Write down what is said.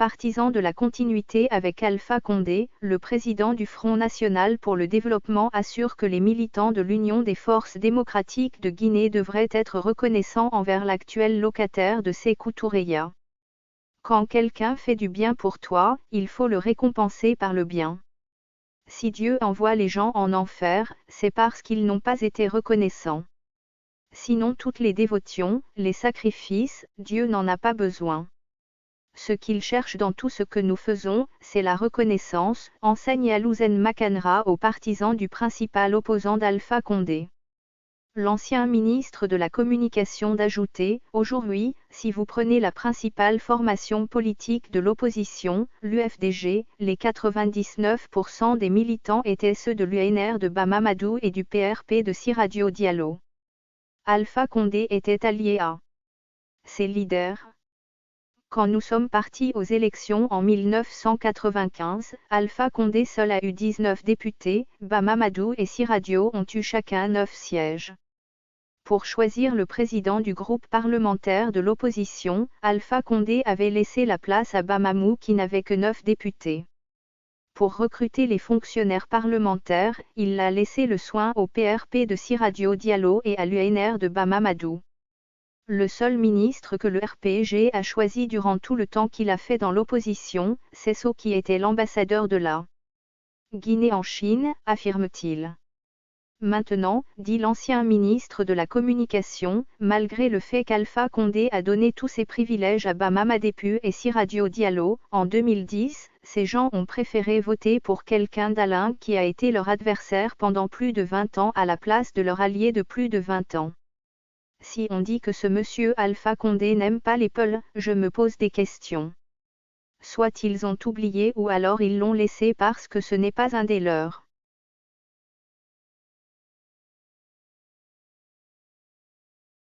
Partisan de la continuité avec Alpha Condé, le président du Front National pour le Développement assure que les militants de l'Union des Forces démocratiques de Guinée devraient être reconnaissants envers l'actuel locataire de Sékou Toureya. Quand quelqu'un fait du bien pour toi, il faut le récompenser par le bien. Si Dieu envoie les gens en enfer, c'est parce qu'ils n'ont pas été reconnaissants. Sinon toutes les dévotions, les sacrifices, Dieu n'en a pas besoin. Ce qu'il cherche dans tout ce que nous faisons, c'est la reconnaissance, enseigne Alouzen Makanra aux partisans du principal opposant d'Alpha Condé. L'ancien ministre de la Communication d'ajouter, aujourd'hui, si vous prenez la principale formation politique de l'opposition, l'UFDG, les 99% des militants étaient ceux de l'UNR de Bamamadou et du PRP de Siradio Diallo. Alpha Condé était allié à ses leaders. Quand nous sommes partis aux élections en 1995, Alpha Condé seul a eu 19 députés, Bamamadou et Siradio ont eu chacun 9 sièges. Pour choisir le président du groupe parlementaire de l'opposition, Alpha Condé avait laissé la place à Bamamou qui n'avait que 9 députés. Pour recruter les fonctionnaires parlementaires, il a laissé le soin au PRP de Siradio Diallo et à l'UNR de Bamamadou. Le seul ministre que le RPG a choisi durant tout le temps qu'il a fait dans l'opposition, c'est Sow qui était l'ambassadeur de la Guinée en Chine, affirme-t-il. Maintenant, dit l'ancien ministre de la Communication, malgré le fait qu'Alpha Condé a donné tous ses privilèges à Bamamadou et Siradio Diallo, en 2010, ces gens ont préféré voter pour quelqu'un d'Alain qui a été leur adversaire pendant plus de 20 ans à la place de leur allié de plus de 20 ans. Si on dit que ce monsieur Alpha Condé n'aime pas les Peuls, je me pose des questions. Soit ils ont oublié ou alors ils l'ont laissé parce que ce n'est pas un des leurs.